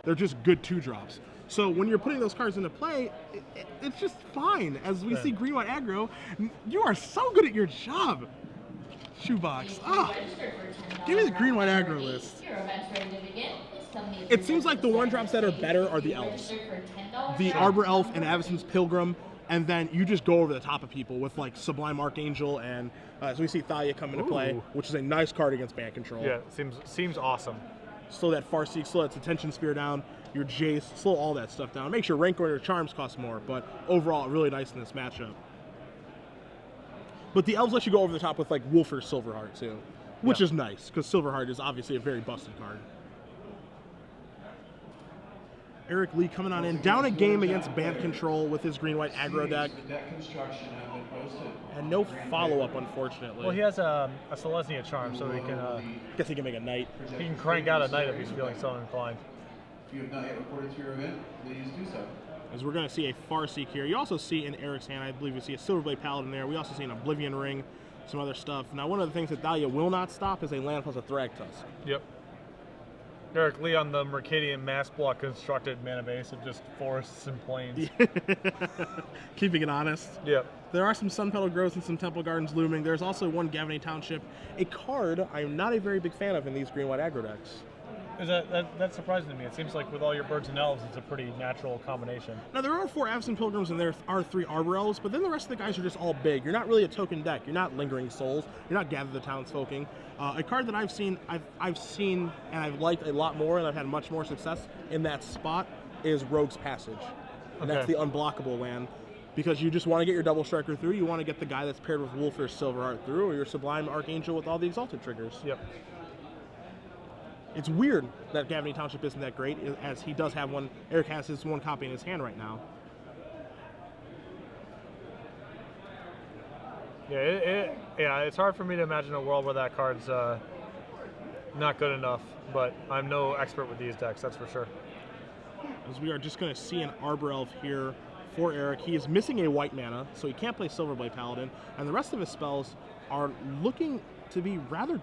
They're just good 2-drops. So when you're putting those cards into play, it's just fine. As we see green-white aggro, you are so good at your job. Shoebox. Oh, give me the green-white aggro list. It seems like the 1-drops that are better are the elves. The Arbor Elf and Avacyn's Pilgrim, and then you just go over the top of people with like Sublime Archangel, and as we see Thalia come into play, which is a nice card against ban control. Yeah, seems awesome. Slow that Farseek, slow that Detention Sphere down, your Jace, slow all that stuff down. Make sure Rancor and your Charms cost more, but overall, really nice in this matchup. But the Elves let you go over the top with like Wolfer Silverheart too, which is nice, because Silverheart is obviously a very busted card. Eric Lee coming on in, down a game against ban control with his green-white aggro deck. And no follow-up, unfortunately. Well, he has a Selesnya charm, so he can... guess he can make a knight. He can crank out a knight if he's feeling so inclined. If you have not yet reported to your event, please do so. As we're going to see a Farseek here. You also see in Eric's hand, I believe you see a Silverblade Paladin there. We also see an Oblivion Ring, some other stuff. Now, one of the things that Thalia will not stop is a land plus a Thragtusk. Yep. Eric Lee on the Mercadian Mass Block constructed mana base of just forests and plains. Keeping it honest. Yep. There are some Sun Petal Groves and some Temple Gardens looming. There's also one Gavany Township, a card I'm not a very big fan of in these green-white aggro decks. That's surprising to me. It seems like with all your birds and elves, it's a pretty natural combination. Now, there are 4 Avacyn Pilgrims and there are 3 Arbor Elves, but then the rest of the guys are just all big. You're not really a token deck. You're not Lingering Souls. You're not Gather the Townsfolking. A card that I've seen and I've liked a lot more, and I've had much more success in that spot, is Rogue's Passage. And that's the unblockable land. Because you just want to get your Double Striker through, you want to get the guy that's paired with Wolf or Silverheart through, or your Sublime Archangel with all the Exalted triggers. Yep. It's weird that Gavany Township isn't that great, as he does have one. Eric has his one copy in his hand right now. Yeah, it's hard for me to imagine a world where that card's not good enough, but I'm no expert with these decks, that's for sure. As we are just going to see an Arbor Elf here for Eric. He is missing a white mana, so he can't play Silverblade Paladin, and the rest of his spells are looking to be rather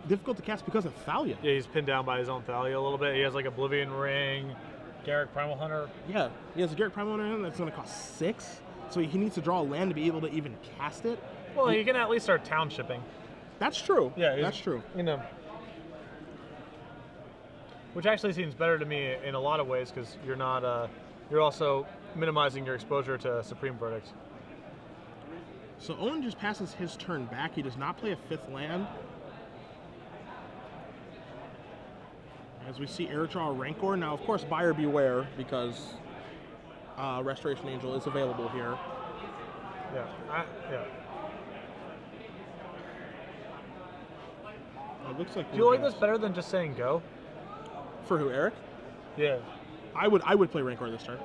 difficult to cast because of Thalia. Yeah, he's pinned down by his own Thalia a little bit. He has like Oblivion Ring, Garruk Primal Hunter. Yeah, he has a Garruk Primal Hunter that's going to cost 6, so he needs to draw a land to be able to even cast it. Well, he can at least start townshipping. That's true. Yeah, that's true. You know, which actually seems better to me in a lot of ways, because you're not, you're also minimizing your exposure to Supreme Verdict. So Owen just passes his turn back. He does not play a 5th land. As we see Eric draw a Rancor. Now, of course, buyer beware, because Restoration Angel is available here. Yeah, yeah. It looks like. Do you like this better than just saying go? For who, Eric? Yeah. I would play Rancor this turn.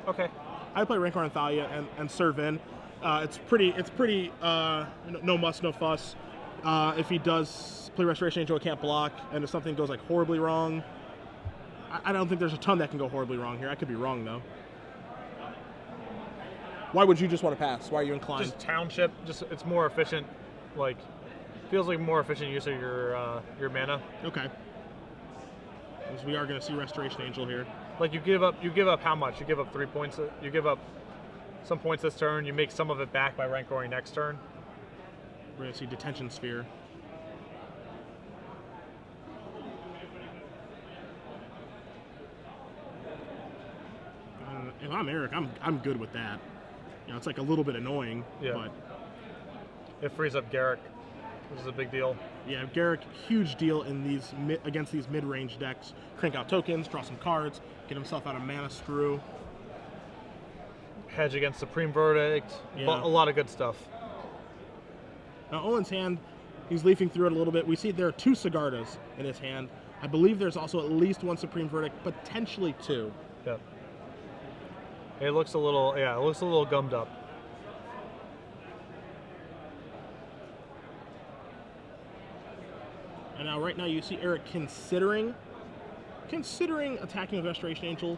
Okay. I'd play Rancor on Thalia and serve in. It's pretty no muss, no fuss. If he does play Restoration Angel, it can't block, and if something goes like horribly wrong, I don't think there's a ton that can go horribly wrong here. I could be wrong though. Why would you just want to pass? Why are you inclined? Just township. Just it's more efficient. Like feels like more efficient use of your mana. Okay. As we are going to see Restoration Angel here. Like you give up how much? You give up 3 points. You give up some points this turn. You make some of it back by Rancoring next turn. We're going to see Detention Sphere. If I'm Eric, I'm good with that. You know, it's like a little bit annoying, but it frees up Garruk, which is a big deal. Yeah, Garruk, huge deal in these against these mid-range decks. Crank out tokens, draw some cards, get himself out of mana screw. Hedge against Supreme Verdict, a lot of good stuff. Now Owen's hand, he's leafing through it a little bit. We see there are 2 Sigardas in his hand. I believe there's also at least 1 Supreme Verdict, potentially 2. Yep. It looks a little gummed up. And now right now you see Eric considering attacking with Restoration Angel.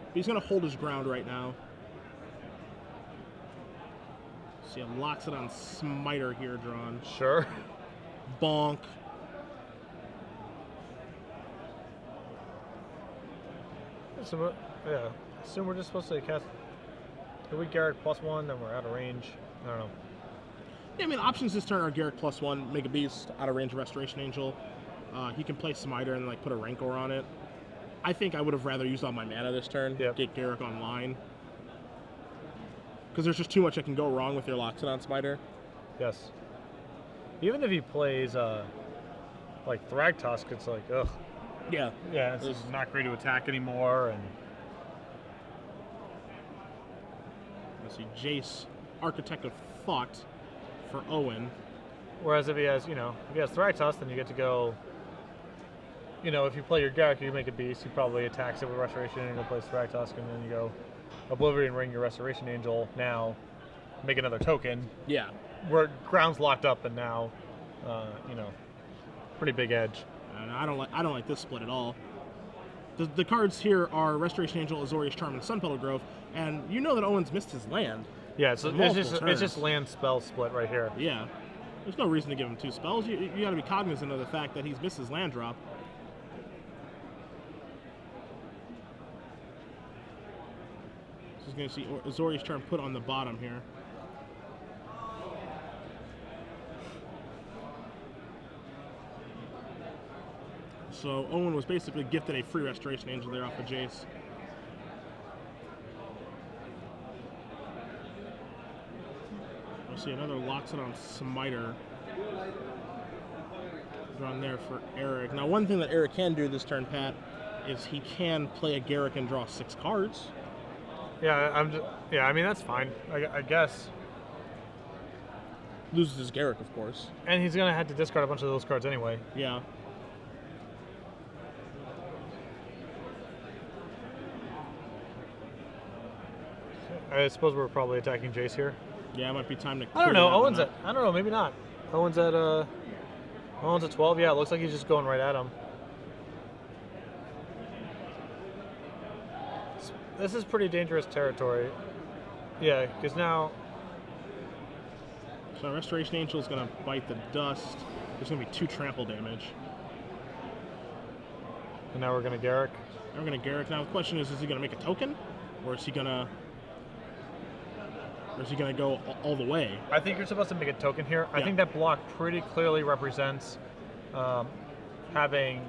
But he's going to hold his ground right now. See, he locks it on Smiter here drawn. Sure. Bonk. So, yeah. Assume we're just supposed to cast. If we Garrick +1, then we're out of range. I don't know. Yeah, I mean, options this turn are Garrick +1, make a beast, out of range Restoration Angel. He can play Smiter and like put a Rancor on it. I think I would have rather used all my mana this turn. Yep. Get Garrick online. Because there's just too much that can go wrong with your Loxodon Smiter. Yes. Even if he plays like Thragtusk, it's like, ugh. Yeah. Yeah, it's just not great to attack anymore. And let's see, Jace, Architect of Thought for Owen. whereas if he has, if he has Thragtusk, then you get to go. If you play your Garrick, you make a beast. He probably attacks it with Restoration Angel, plays Thragtusk, and then you go Oblivion Ring your Restoration Angel. Now, make another token. Yeah. Where ground's locked up, and now, pretty big edge. And I don't like this split at all. The cards here are Restoration Angel, Azorius Charm, and Sunpetal Grove, and you know that Owen's missed his land. Yeah, so multiple it's just land spell split right here. Yeah. There's no reason to give him 2 spells. You got to be cognizant of the fact that he's missed his land drop. So he's going to see Azorius Charm put on the bottom here. So Owen was basically gifted a free Restoration Angel there off of Jace. We'll see another Loxodon Smiter drawn there for Eric. Now, one thing that Eric can do this turn, Pat, is he can play a Garrick and draw 6 cards. Yeah, I mean that's fine. I guess. Loses his Garrick, of course. And he's gonna have to discard a bunch of those cards anyway. Yeah. I suppose we're probably attacking Jace here. Yeah, it might be time to. I don't know. clear that one Owen's up. at. I don't know. Maybe not. Owen's at 12. Yeah, it looks like he's just going right at him. This is pretty dangerous territory. Yeah, because now. So Restoration Angel is going to bite the dust. There's going to be 2 trample damage. And now we're gonna Garrick. Now we're going to Garrick. Now the question is he going to make a token, or is he going to? Or is he going to go all the way? I think you're supposed to make a token here. I Yeah. think that block pretty clearly represents having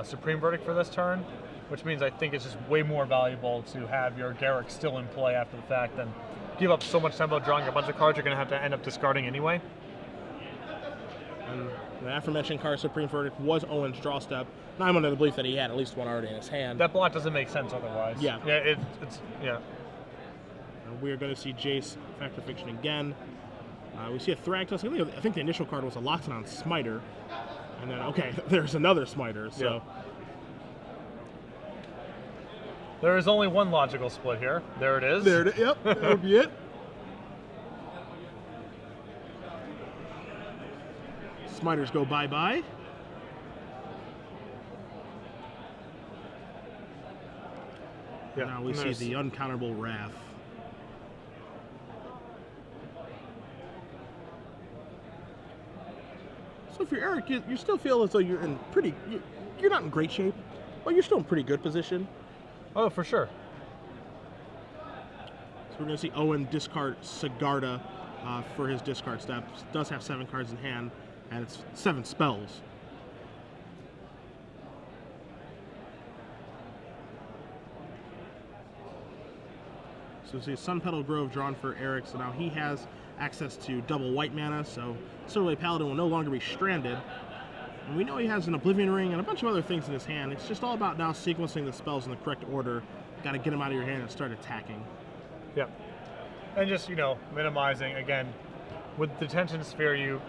Supreme Verdict for this turn, which means I think it's just way more valuable to have your Garrick still in play after the fact than give up so much tempo drawing a bunch of cards you're going to have to end up discarding anyway. And the aforementioned card, Supreme Verdict, was Owen's draw step. Now I'm under the belief that he had at least one already in his hand. That block doesn't make sense otherwise. Yeah. Yeah, yeah. And we are going to see Jace Fact or Fiction again. We see a Thragtusk. I think the initial card was a Loxodon Smiter. And then, okay, there's another Smiter. So. Yeah. There is only one logical split here. There it is. There it is. Yep, that would be it. Smiters go bye-bye. Yeah. Now we see the uncounterable Wrath. So if you're Eric, you still feel as though you're in you're not in great shape, but you're still in pretty good position. Oh, for sure. So we're going to see Owen discard Sigarda for his discard steps. Does have 7 cards in hand, and it's 7 spells. So we see Sunpetal Grove drawn for Eric, so now he has access to double white mana, so Silverblade Paladin will no longer be stranded. And we know he has an Oblivion Ring and a bunch of other things in his hand. It's just all about now sequencing the spells in the correct order. Got to get them out of your hand and start attacking. Yeah. And just, minimizing, again, with the Tension Sphere,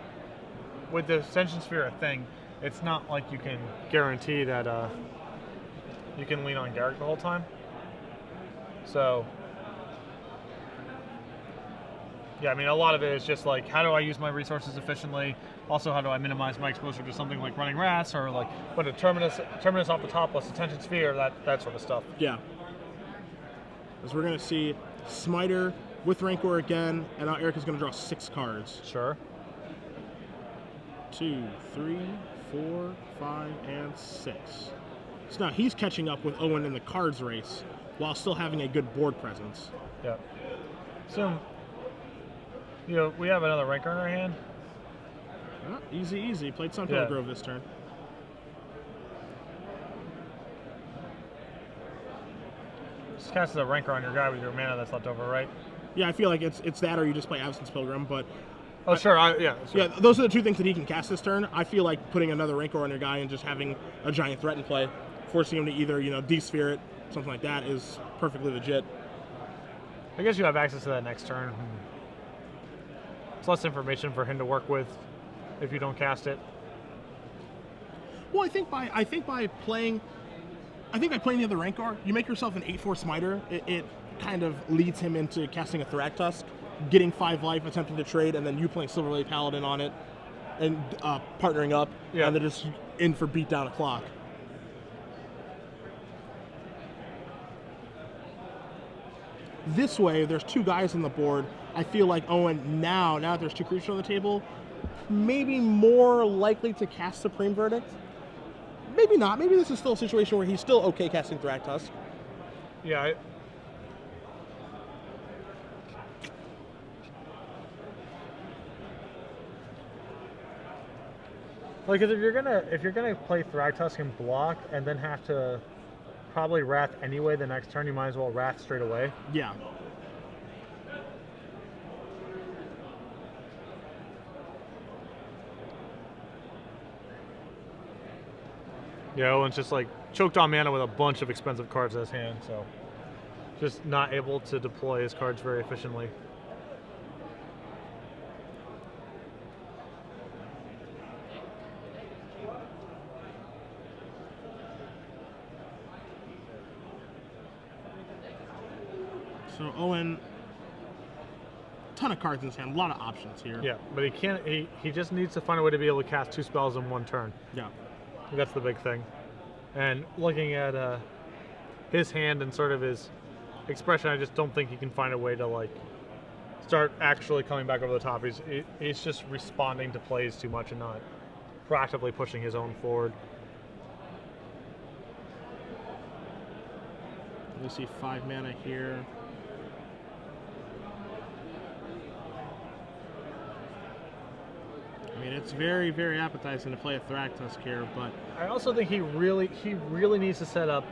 with the Tension Sphere thing, it's not like you can guarantee that you can lean on Garrick the whole time. So, yeah, I mean, a lot of it is just like, how do I use my resources efficiently? Also, how do I minimize my exposure to something like running Rats, or like put a Terminus off the top plus a Tension Sphere, that sort of stuff. Yeah. As we're going to see Smiter with Rancor again, and now Eric is going to draw 6 cards. Sure. 2, 3, 4, 5, and 6. So now he's catching up with Owen in the cards race while still having a good board presence. Yeah. So, you know, we have another Rancor in our hand. Oh, easy, easy. Played Sunflower Grove this turn. Just cast a Rancor on your guy with your mana that's left over, right? Yeah, I feel like it's that or you just play Absence Pilgrim, but... Oh, sure, yeah. Sure. Yeah, those are the two things that he can cast this turn. I feel like putting another Rancor on your guy and just having a giant threat in play, forcing him to either, you know, de-sphere it, something like that, is perfectly legit. I guess you have access to that next turn. It's less information for him to work with if you don't cast it. Well, I think by playing the other Rancor, you make yourself an 8/4 smiter. It kind of leads him into casting a Thragtusk, getting 5 life, attempting to trade, and then you playing Silverblade Paladin on it, and partnering up, and then just in for beat down a clock. This way, there's 2 guys on the board. I feel like Owen now that there's 2 creatures on the table, maybe more likely to cast Supreme Verdict. Maybe not. Maybe this is still a situation where he's still okay casting Thragtusk. Yeah. Like, if you're gonna play Thragtusk and block, and then have to probably Wrath anyway the next turn, you might as well Wrath straight away. Yeah. Yeah, Owen's just like choked on mana with a bunch of expensive cards in his hand, so just not able to deploy his cards very efficiently. So Owen, ton of cards in his hand, a lot of options here. Yeah, but he can't. He just needs to find a way to be able to cast 2 spells in 1 turn. Yeah. That's the big thing. And looking at his hand and sort of his expression, I just don't think he can find a way to like start actually coming back over the top. He's just responding to plays too much and not proactively pushing his own forward. We see 5 mana here. I mean, it's very, very appetizing to play a Thragtusk here, but I also think he really needs to set up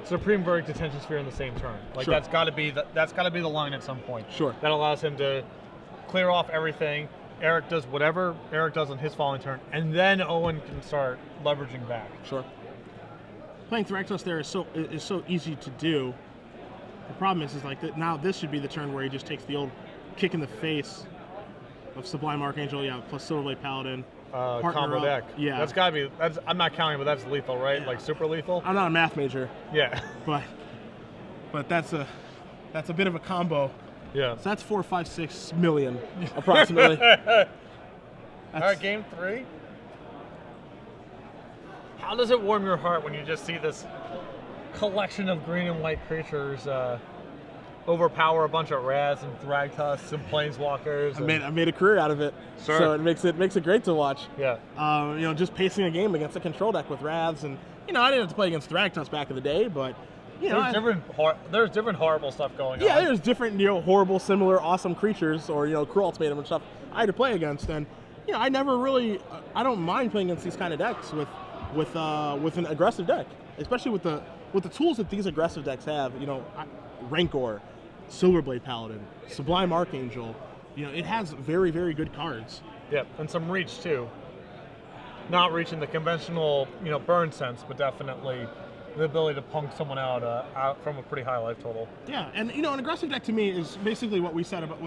Supreme Verdict Detention Sphere in the same turn. Like Sure. that's got to be the line at some point. Sure. That allows him to clear off everything. Eric does whatever Eric does on his following turn, and then Owen can start leveraging back. sure. Playing Thragtusk there is so easy to do. The problem is like that now this should be the turn where he just takes the old kick in the face of Sublime Archangel, plus Silverblade Paladin. Combo up. deck. Yeah. That's gotta be. I'm not counting, but that's lethal, right? Yeah. Like super lethal. I'm not a math major, Yeah. but that's a bit of a combo. Yeah. So that's 4, 5, 6 million approximately. All right, game 3. How does it warm your heart when you just see this collection of green and white creatures overpower a bunch of Raz and Thragtusks and Planeswalkers? I made a career out of it, Sure. so it makes it great to watch. Yeah. Just pacing a game against a control deck with Ravs, and I didn't have to play against Thragtusk back in the day, but There's different horrible stuff going on. yeah, there's different horrible, similar, awesome creatures or Cruel Ultimatum and stuff I had to play against, and I never really I don't mind playing against these kind of decks with an aggressive deck, especially with the tools that these aggressive decks have. Rancor, Silverblade Paladin, Sublime Archangel. It has very, very good cards. Yep, and some reach too. Not reach in the conventional, burn sense, but definitely the ability to punk someone out from a pretty high life total. Yeah, and an aggressive deck to me is basically what we said about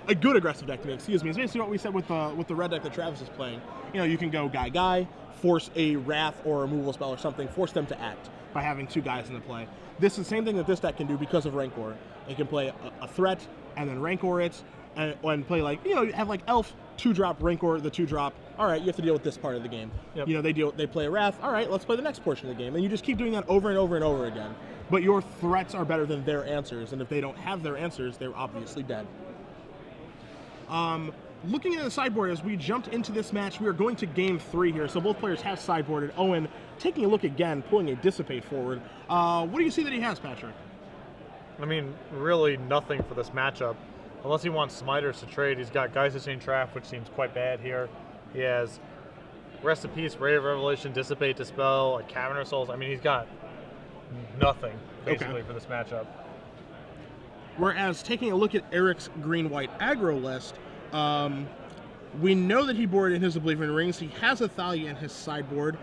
a good aggressive deck to me. Excuse me, is basically what we said with the red deck that Travis is playing. You can go guy, force a Wrath or a removal spell or something, force them to act by having 2 guys in the play. This is the same thing that this deck can do because of Rancor. It can play a threat and then Rancor it, and play have like Elf 2-drop Rancor the 2-drop. All right, you have to deal with this part of the game. Yep. They play a Wrath. All right, let's play the next portion of the game, and you just keep doing that over and over and over again. But your threats are better than their answers, and if they don't have their answers, they're obviously dead. Looking at the sideboard as we jumped into this match, we are going to game 3 here. So both players have sideboarded. Owen taking a look again, pulling a Dissipate forward, what do you see that he has, Patrick? I mean, really nothing for this matchup. Unless he wants Smiters to trade, he's got Geist Chain Trap, which seems quite bad here. He has Rest in Peace, Ray of Revelation, Dissipate, Dispel, like Cavern of Souls. I mean, he's got nothing, basically, for this matchup. Whereas, taking a look at Eric's green-white aggro list, we know that he boarded in his Oblivion Rings. He has a Thalia in his sideboard,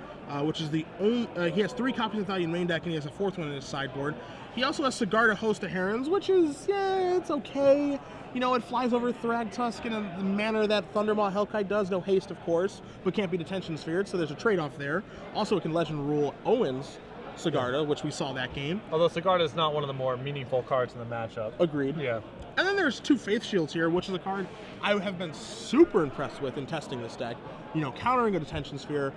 which is the only... he has 3 copies of Thalia in main deck, and he has a 4th one in his sideboard. He also has Sigarda, Host of Herons, which is, yeah, it's okay. You know, it flies over Thragtusk in a manner that Thundermaw Hellkite does. No haste, of course, but can't be Detention Sphered, so there's a trade-off there. Also, it can Legend Rule Owen's Sigarda, which we saw that game. Although Sigarda is not one of the more meaningful cards in the matchup. Agreed. Yeah. And then there's 2 Faith Shields here, which is a card I have been super impressed with in testing this deck. You know, countering a Detention Sphere,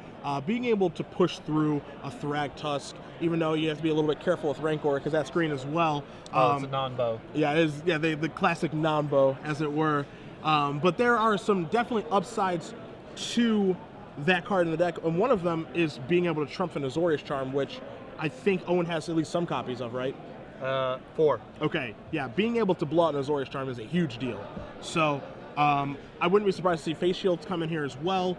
being able to push through a Thragtusk, even though you have to be a little bit careful with Rancor, because that's green as well. It's a non-bow. Yeah, it is, yeah, the classic non-bow, as it were. But there are some definitely upsides to that card in the deck, and one of them is being able to trump an Azorius Charm, which I think Owen has at least some copies of, right? 4. Okay, yeah, being able to blow out an Azorius Charm is a huge deal. So, I wouldn't be surprised to see Face Shields come in here as well.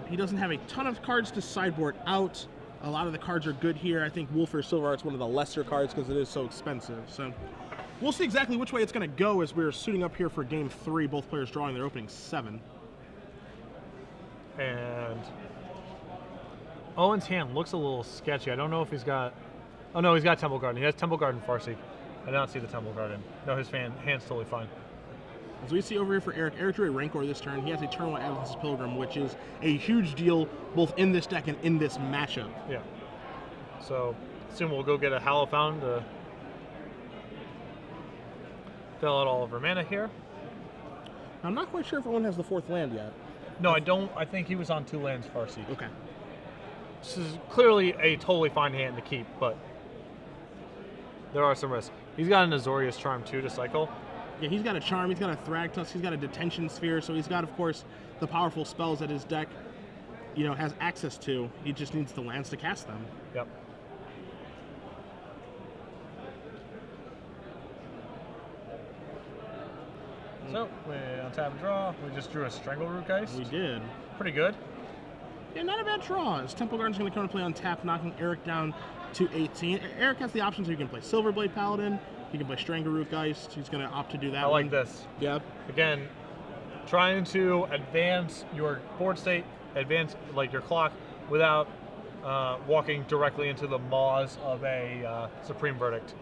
He doesn't have a ton of cards to sideboard out. A lot of the cards are good here. I think Wolfir Silver Art's one of the lesser cards because it is so expensive. So, we'll see exactly which way it's going to go as we're suiting up here for Game 3. Both players drawing their opening 7. And Owen's hand looks a little sketchy. I don't know if he's got... Oh, no, he's got Temple Garden. He has Temple Garden Farseek. I did not see the Temple Garden. No, his hand's totally fine. As we see over here for Eric, Eric drew a Rancor this turn. He has Eternal Absence's Pilgrim, which is a huge deal both in this deck and in this matchup. Yeah. So, soon we'll go get a Hallow Fountain to fill out all of our mana here. I'm not quite sure if Owen has the 4th land yet. No, I don't. I think he was on 2 lands Farseek. Okay. This is clearly a totally fine hand to keep, but there are some risks. He's got an Azorius Charm, too, to cycle. Yeah, he's got a Charm, he's got a Thragtusk, he's got a Detention Sphere, so he's got, of course, the powerful spells that his deck, you know, has access to. He just needs the lands to cast them. Yep. So, we untap and draw. We just drew a Strangleroot Geist. We did. Pretty good. Yeah, not a bad draw. His Temple Garden's going to come and play on tap, knocking Eric down to 18. Eric has the option so he can play Silverblade Paladin, he can play Strangleroot Geist. He's going to opt to do that. I like this. Yeah. Again, trying to advance your board state, advance like your clock, without walking directly into the maws of a Supreme Verdict.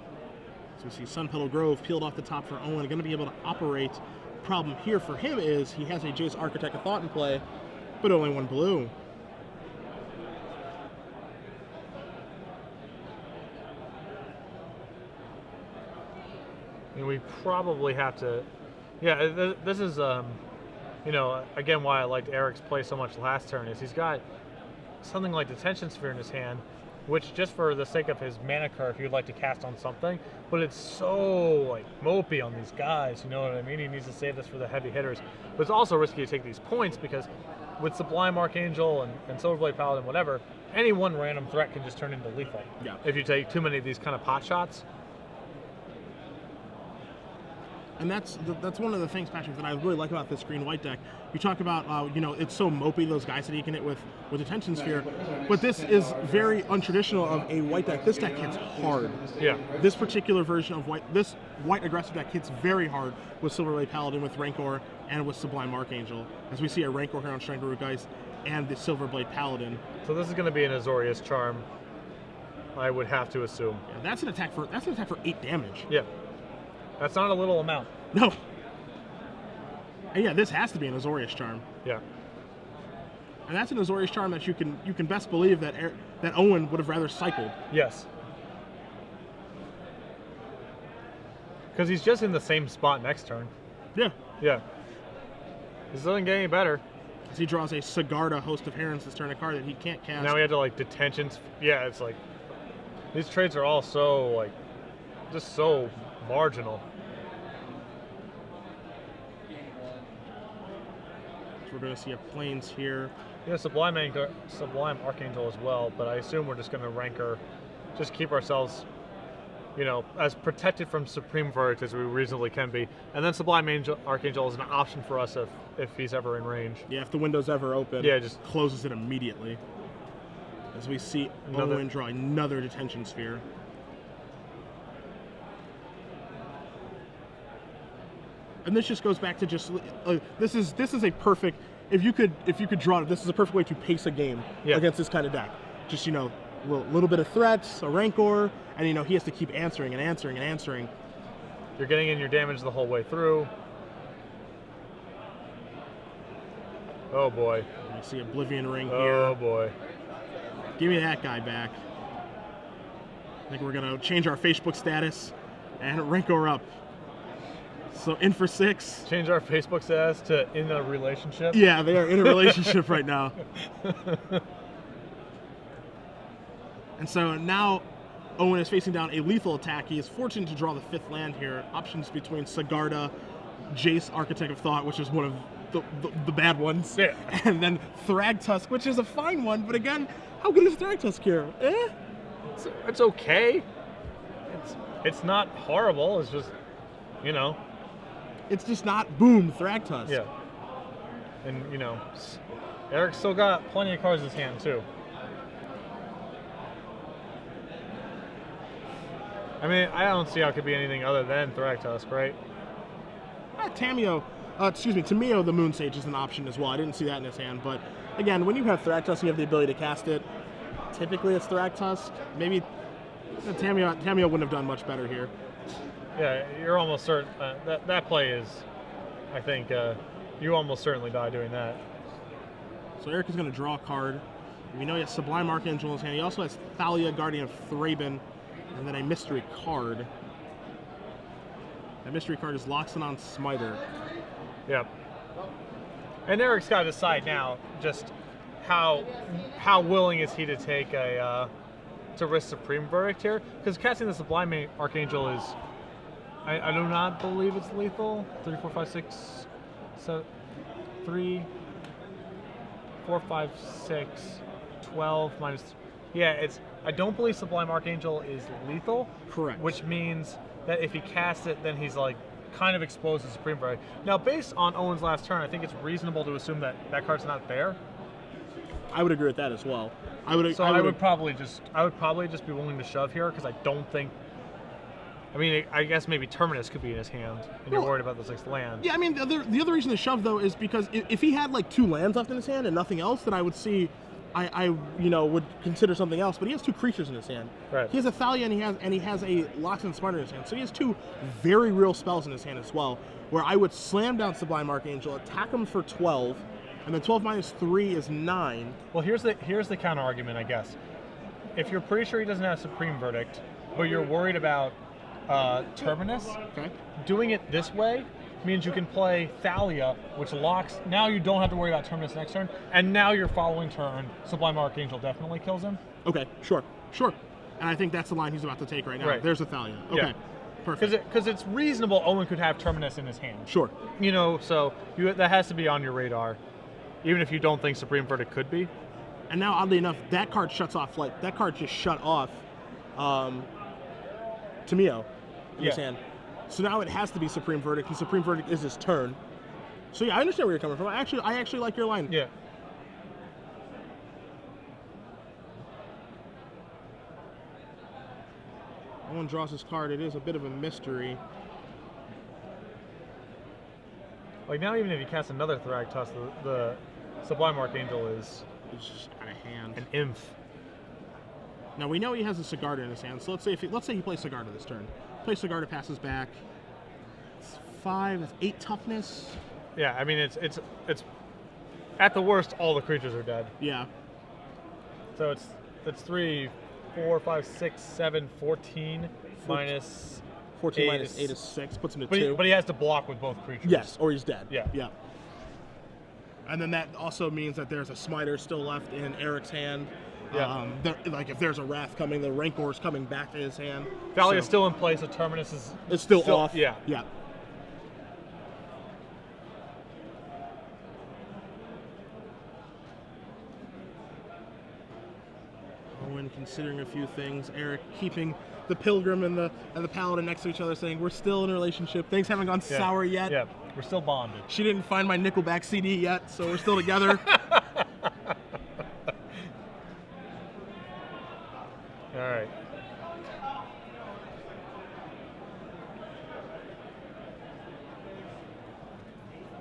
So we see Sunpetal Grove peeled off the top for Owen. Going to be able to operate. Problem here for him is he has a Jace Architect of Thought in play, but only 1 blue. And we probably have to, yeah, this is, you know, again, why I liked Eric's play so much last turn is he's got something like Detention Sphere in his hand, which just for the sake of his mana curve, he would like to cast on something, but it's so, like, mopey on these guys, you know what I mean? He needs to save this for the heavy hitters. But it's also risky to take these points because with Sublime Archangel and Silverblade Paladin, whatever, any one random threat can just turn into lethal. Yeah. If you take too many of these kind of pot shots. And that's one of the things, Patrick, that I really like about this green-white deck. You talk about, you know, it's so mopey, those guys that he can hit with Detention Sphere, but this is very untraditional of a white deck. This deck hits hard. Yeah. This particular version of this white aggressive deck hits very hard with Silverblade Paladin, with Rancor, and with Sublime Archangel. As we see a Rancor here on Strangleroot Geist and the Silverblade Paladin. So this is going to be an Azorius Charm, I would have to assume. Yeah, that's an attack for 8 damage. Yeah. That's not a little amount. No. And yeah, this has to be an Azorius Charm. Yeah. And that's an Azorius Charm that you can best believe that that Owen would have rather cycled. Yes. Because he's just in the same spot next turn. Yeah. Yeah. This doesn't get any better. As he draws a Sigarda, Host of Herons this turn, a card that he can't cast. Now we had to, like, detentions. Yeah, it's like, these trades are all so, like, just so marginal. We're going to see a Plains here. Yeah, Sublime Archangel as well, but I assume we're just going to Rancor, just keep ourselves, you know, as protected from Supreme Verdict as we reasonably can be. And then Sublime Archangel is an option for us if he's ever in range. Yeah, if the window's ever open, yeah, just closes it immediately. As we see Owen draw another Detention Sphere. And this just goes back to just this is a perfect, if you could draw it, this is a perfect way to pace a game against this kind of deck. Just, you know, a little bit of threats, a Rancor, and you know he has to keep answering and answering and answering. You're getting in your damage the whole way through. Oh boy. You see Oblivion Ring here. Oh boy. Give me that guy back. I think we're gonna change our Facebook status and Rancor up. So in for 6. Change our Facebook status to in a relationship? Yeah, they are in a relationship right now. And so now Owen is facing down a lethal attack. He is fortunate to draw the 5th land here. Options between Sigarda, Jace, Architect of Thought, which is one of the bad ones. Yeah. And then Thragtusk, which is a fine one, but again, how good is Thragtusk here? It's okay. It's not horrible, it's just, you know. It's just not boom, Thragtusk. Yeah. And, you know, Eric's still got plenty of cards in his hand, too. I mean, I don't see how it could be anything other than Thragtusk, right? Tameo, the Moon Sage is an option as well. I didn't see that in his hand, but again, when you have Thragtusk and you have the ability to cast it, typically it's Thragtusk. Maybe Tameo wouldn't have done much better here. Yeah, you're almost certain that play is, I think, you almost certainly die doing that. So Eric is going to draw a card. We know he has Sublime Archangel in his hand. He also has Thalia, Guardian of Thraben, and then a mystery card. That mystery card is Loxodon Smiter. Yep. And Eric's got to decide now just how willing is he to take to risk Supreme Verdict here, because casting the Sublime Archangel is, I do not believe it's lethal. 3, 4, 5, 6, 7, 3, 4, 5, 6, 12 minus. Yeah, it's. I don't believe Sublime Archangel is lethal. Correct. Which means that if he casts it, then he's like kind of exposed to Supreme Verdict. Now, based on Owen's last turn, I think it's reasonable to assume that that card's not there. I would agree with that as well. I would probably just be willing to shove here, because I don't think. I mean, I guess maybe Terminus could be in his hand, and you're worried about the 6th land. Yeah, I mean, the other reason to shove though is because if he had like 2 lands left in his hand and nothing else, then I would see, I would consider something else. But he has 2 creatures in his hand. Right. He has a Thalia and he has a Loxodon Smiter in his hand. So he has 2 very real spells in his hand as well. Where I would slam down Sublime Archangel, attack him for 12, and then 12 minus 3 is 9. Well, here's the counter argument, I guess. If you're pretty sure he doesn't have Supreme Verdict, but you're worried about Terminus, okay, doing it this way means you can play Thalia, which locks. Now you don't have to worry about Terminus next turn, and now your following turn, Sublime Archangel definitely kills him. Okay, sure. And I think that's the line he's about to take right now. Right. There's a Thalia. Okay, yeah. Perfect. Because it's reasonable Owen could have Terminus in his hand. Sure. You know, so that has to be on your radar, even if you don't think Supreme Verdict could be. And now, oddly enough, that card shuts off. Like that card just shut off Tameo in his hand. So now it has to be Supreme Verdict, and Supreme Verdict is his turn. So yeah, I understand where you're coming from. I actually like your line. Yeah. Owen draws his card. It is a bit of a mystery. Like now, even if you cast another Thragtusk, the Sublime Archangel is just out of hand. An inf. Now we know he has a Sigarda in his hand. So let's say he plays Sigarda this turn. Plays Sigarda, passes back. It's 5. It's 8 toughness. Yeah, I mean it's at the worst all the creatures are dead. Yeah. So it's 3, 4, 5, 6, 7, 14 minus 14 minus 8 is 6, puts him to 2. But he has to block with both creatures. Yes, or he's dead. Yeah. Yeah. And then that also means that there's a Smiter still left in Eric's hand. Yeah. Like if there's a Wrath coming, the Rancor's coming back to his hand. Thalia's still in place, so Terminus is it's still off. Yeah. Yeah. considering a few things. Eric keeping the Pilgrim and the Paladin next to each other, saying we're still in a relationship. Things haven't gone sour yet. Yeah, we're still bonded. She didn't find my Nickelback CD yet, so we're still together. All right.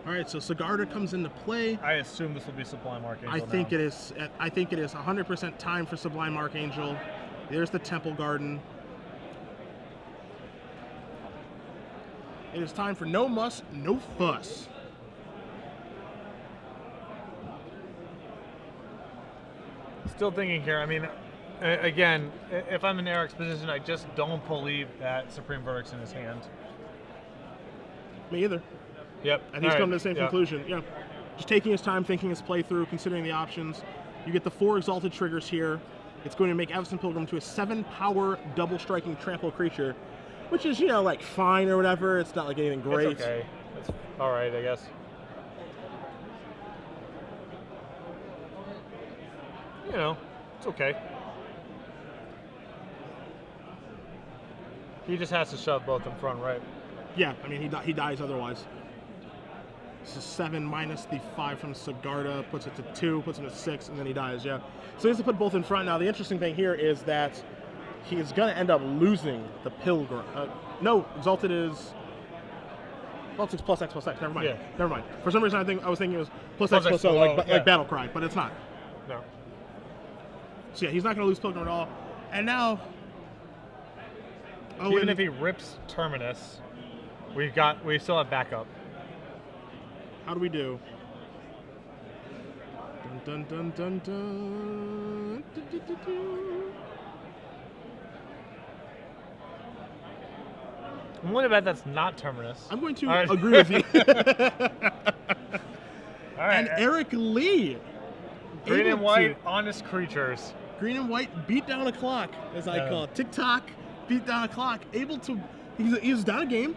All right, so Sigarda comes into play. I assume this will be Sublime Archangel. I think it is. I think it is 100% time for Sublime Archangel. There's the Temple Garden. It is time for no muss, no fuss. Still thinking here. I mean, again, if I'm in Eric's position, I just don't believe that Supreme Verdict's in his hand. Me either. Yep. And he's come to the same conclusion. Yeah. Just taking his time, thinking his playthrough, considering the options. You get the 4 Exalted triggers here. It's going to make Avacyn Pilgrim to a 7-power double-striking trample creature, which is, like, fine or whatever. It's not like anything great. It's okay. It's all right, I guess. It's okay. He just has to shove both in front, right? Yeah, I mean, he dies otherwise. This is 7 minus the 5 from Sigarda, puts it to 2, puts him to 6, and then he dies, yeah. So he has to put both in front. Now, the interesting thing here is that he is going to end up losing the Pilgrim. No, Exalted is... Well, it's plus X plus X. Never mind. Yeah. Never mind. For some reason, I was thinking it was plus X plus O, like Battle Cry, but it's not. No. So yeah, he's not going to lose Pilgrim at all. And now... Owen, even if he rips Terminus, we still have backup. How do we do? Dun dun dun dun dun. Du, du, du, du. I'm going to bet that's not Terminus. I'm going to agree with you. All right. And Eric Lee. Green and white, honest creatures. Green and white beat down a clock, as I call it. TikTok beat down a clock. Able to, he was down a game.